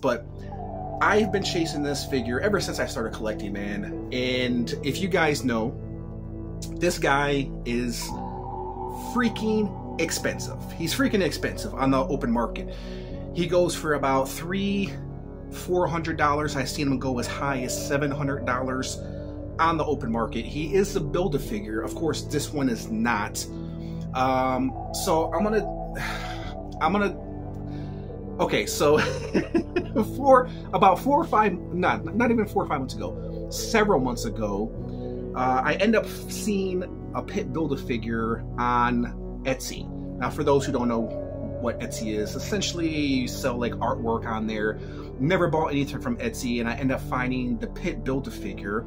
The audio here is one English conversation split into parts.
But I've been chasing this figure ever since I started collecting, man. And if you guys know, this guy is freaking expensive. He's freaking expensive on the open market. He goes for about $400. I've seen him go as high as $700 on the open market. He is a Build-A-Figure. Of course, this one is not. So I'm gonna okay, so about 4 or 5, not even 4 or 5 months ago, several months ago, I end up seeing a Pitt Build-A-Figure on Etsy. Now, for those who don't know what Etsy is, essentially you sell like artwork on there. Never bought anything from Etsy, and I end up finding the Pitt Build-A-Figure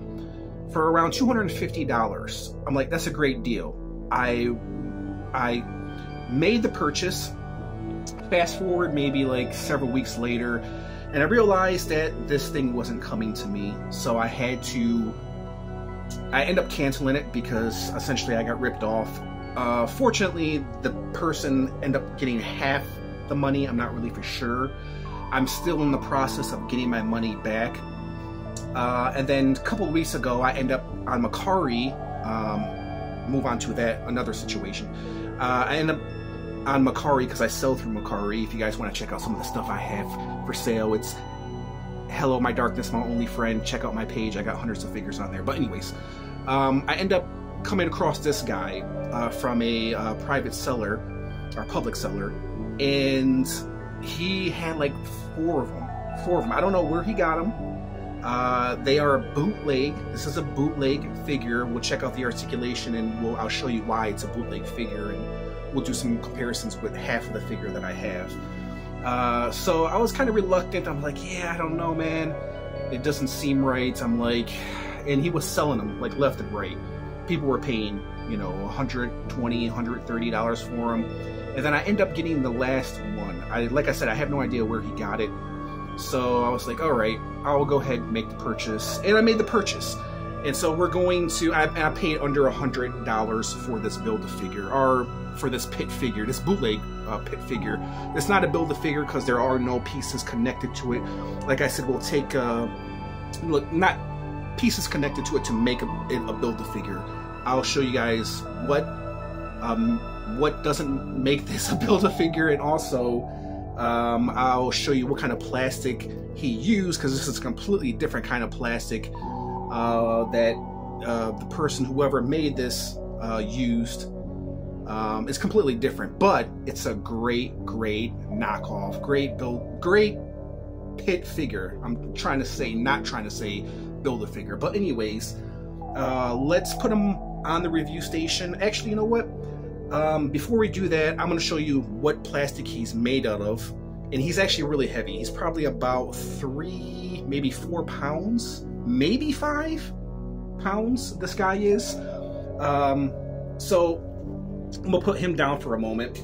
for around $250. I'm like, that's a great deal. I made the purchase. Fast forward maybe like several weeks later, and I realized that this thing wasn't coming to me, so I ended up canceling it because essentially I got ripped off. Fortunately, the person ended up getting half the money. I'm not really for sure. I'm still in the process of getting my money back. And then a couple of weeks ago, I end up on Mercari. Move on to that, another situation. I end up on Mercari because I sell through Mercari. If you guys want to check out some of the stuff I have for sale, it's Hello My Darkness, My Only Friend. Check out my page. I got hundreds of figures on there. But anyways, I end up coming across this guy from a private seller or public seller, and he had like four of them. I don't know where he got them. They are bootleg. This is a bootleg figure. We'll check out the articulation, and I'll show you why it's a bootleg figure, and we'll do some comparisons with half of the figure that I have. So I was kind of reluctant. I'm like, yeah, I don't know, man. It doesn't seem right. I'm like, and he was selling them like left and right. People were paying, you know, $120, $130 for them. And then I end up getting the last one. Like I said, I have no idea where he got it. So I was like, all right, I'll go ahead and make the purchase. And I made the purchase. And so we're going to, I paid under $100 for this Build-A-Figure, or for this Pitt figure, this bootleg Pitt figure. It's not a Build-A-Figure because there are no pieces connected to it. Like I said, we'll take, not pieces connected to it to make a Build-A-Figure. I'll show you guys what doesn't make this a Build-A-Figure, and also I'll show you what kind of plastic he used, because this is a completely different kind of plastic that the person, whoever made this, used. It's completely different, but it's a great knockoff, great Pitt figure. I'm trying to say, not trying to say Build-A-Figure, but anyways, let's put him on the review station. Actually, you know what? Before we do that, I'm going to show you what plastic he's made out of. And he's actually really heavy. He's probably about 3, maybe 4 pounds, maybe 5 pounds, this guy is. So I'm going to put him down for a moment.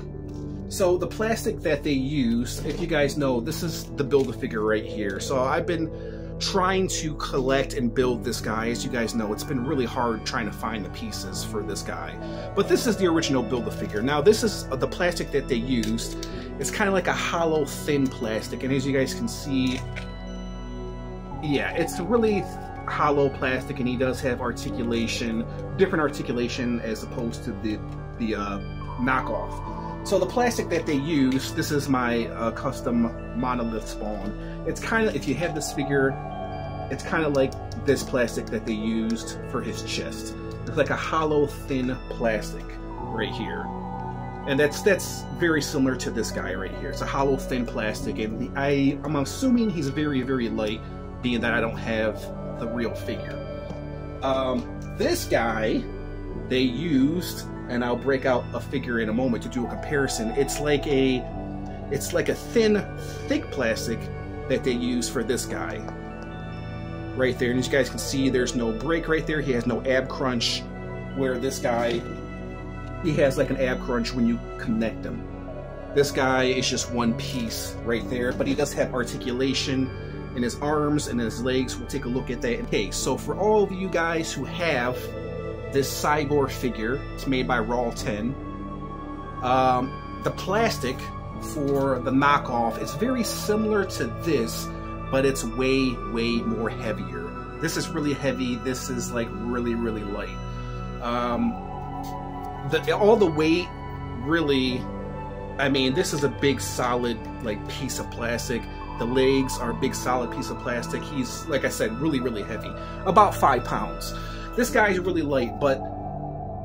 So the plastic that they use, if you guys know, this is the Build-A-Figure right here. So I've been trying to collect and build this guy. As you guys know, it's been really hard trying to find the pieces for this guy. But this is the original Build-A-Figure. Now, this is the plastic that they used. It's kind of like a hollow, thin plastic. And as you guys can see, yeah, it's really hollow plastic, and he does have articulation, different articulation as opposed to the knockoff. So the plastic that they use, this is my custom monolith spawn. It's kind of, if you have this figure, it's kind of like this plastic that they used for his chest. It's like a hollow, thin plastic right here. And that's very similar to this guy right here. It's a hollow, thin plastic, and I'm assuming he's very light, being that I don't have the real figure. This guy, they used, and I'll break out a figure in a moment to do a comparison. It's like a thin, thick plastic that they use for this guy right there. And as you guys can see, there's no break right there. He has no ab crunch, where this guy, he has like an ab crunch when you connect him. This guy is just one piece right there, but he does have articulation in his arms and his legs. We'll take a look at that. Okay, so for all of you guys who have this Cygor figure, it's made by Raw 10. The plastic for the knockoff, it's very similar to this, but it's way more heavier. This is really heavy. This is like really light. All the weight, really, I mean, this is a big solid like piece of plastic. The legs are a big solid piece of plastic. He's, like I said, really heavy, about 5 pounds. This guy is really light, but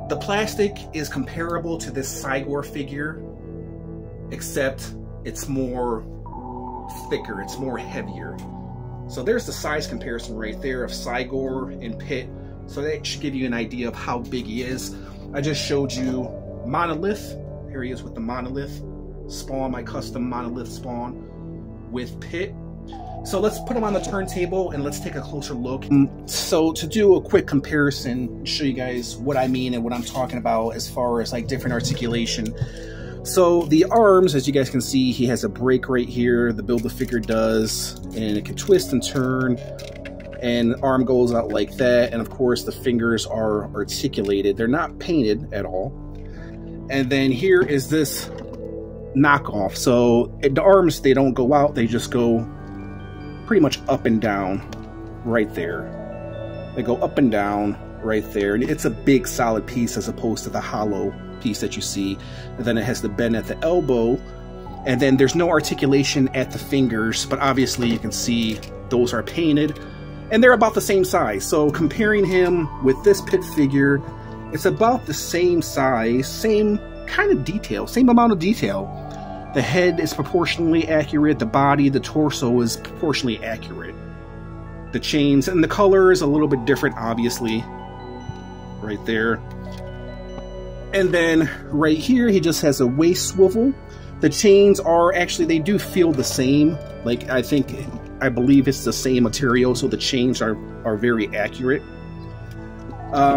the plastic is comparable to this Sigor figure, except it's more thicker, it's more heavier. So there's the size comparison right there of Sigor and Pitt. So that should give you an idea of how big he is. I just showed you Monolith. Here he is with the Monolith spawn, my custom Monolith spawn with Pitt. So let's put him on the turntable and let's take a closer look. So to do a quick comparison, show you guys what I mean and what I'm talking about as far as like different articulation. So the arms, as you guys can see, he has a break right here. The Build-A-Figure does, and it can twist and turn, and the arm goes out like that. And of course the fingers are articulated. They're not painted at all. And then here is this knockoff. So the arms, they don't go out, they just go pretty much up and down right there. They go up and down right there, and it's a big solid piece as opposed to the hollow piece that you see. And then it has the bend at the elbow, and then there's no articulation at the fingers, but obviously you can see those are painted and they're about the same size. So comparing him with this Pitt figure, it's about the same size, same kind of detail, same amount of detail. The head is proportionally accurate, the body, the torso is proportionally accurate. The chains and the color is a little bit different, obviously, right there. And then right here, he just has a waist swivel. The chains are actually, they do feel the same. Like, I believe it's the same material, so the chains are very accurate.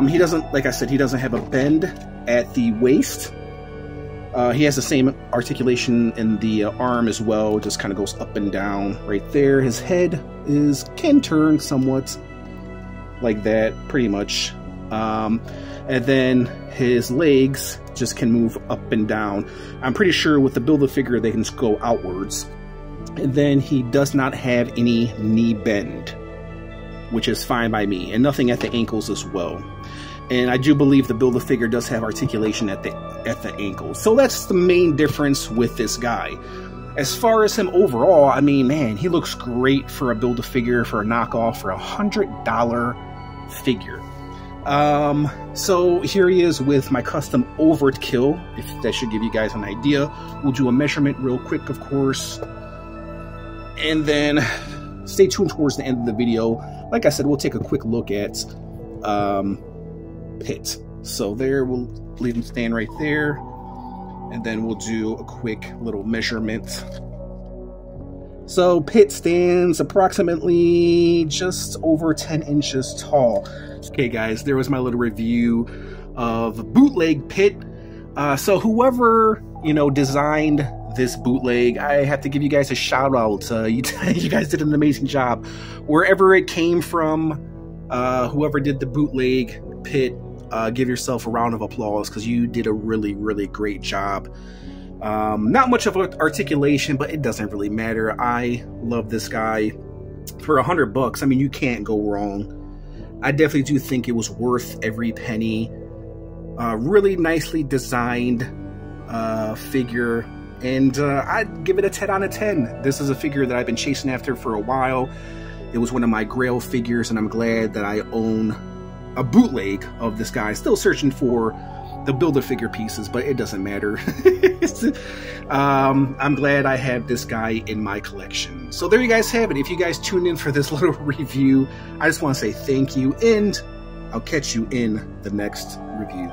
He doesn't, like I said, he doesn't have a bend at the waist. He has the same articulation in the arm as well. It just kind of goes up and down right there. His head can turn somewhat like that, pretty much. And then his legs just can move up and down. I'm pretty sure with the Build-A-Figure they can just go outwards. And then he does not have any knee bend, which is fine by me, and nothing at the ankles as well. And I do believe the Build-A-Figure does have articulation at the ankles. So that's the main difference with this guy. As far as him overall, I mean, man, he looks great for a Build-A-Figure, for a knockoff, for $100 figure. So here he is with my custom Overkill, if that should give you guys an idea. We'll do a measurement real quick, of course. And then stay tuned towards the end of the video. Like I said, we'll take a quick look at Pitt. So there, we'll leave him stand right there, and then we'll do a quick little measurement. So Pitt stands approximately just over 10 inches tall. Okay guys, there was my little review of Bootleg Pitt. So whoever, you know, designed this bootleg, I have to give you guys a shout out. You guys did an amazing job. Wherever it came from, whoever did the bootleg Pitt, give yourself a round of applause, because you did a really great job. Not much of articulation, but it doesn't really matter. I love this guy. For $100, I mean, you can't go wrong. I definitely do think it was worth every penny. Really nicely designed figure, and I'd give it a 10 out of 10. This is a figure that I've been chasing after for a while. It was one of my grail figures, and I'm glad that I own a bootleg of this guy. Still searching for the Build-A-Figure pieces, but it doesn't matter. I'm glad I have this guy in my collection. So there you guys have it. If you guys tuned in for this little review, I just want to say thank you, and I'll catch you in the next review.